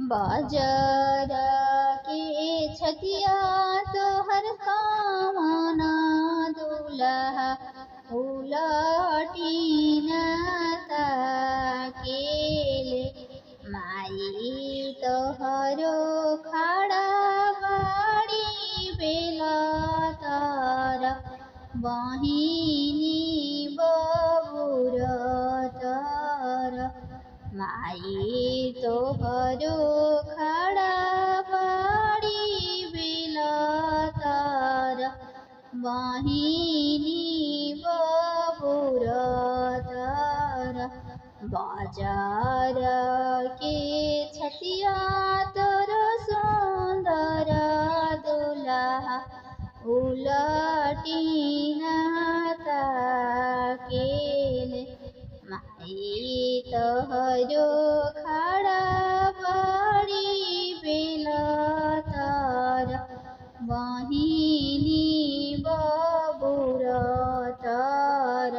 बाजार के छतिया तोहर कामना दुल्हा उलटीन ताकेले माई तोहरो खड़ा बाड़ी बेला तार बहिनी बबुर तार माई तोहरो खड़ा बाड़ी बेला तार बहिनी बबुर तार बाजार के छतिया तोर सुंदर दुल्हा उलटीन ताकेले माई तोहरो खड़ा बाड़ी बेला तार बहिनी बबुर तार।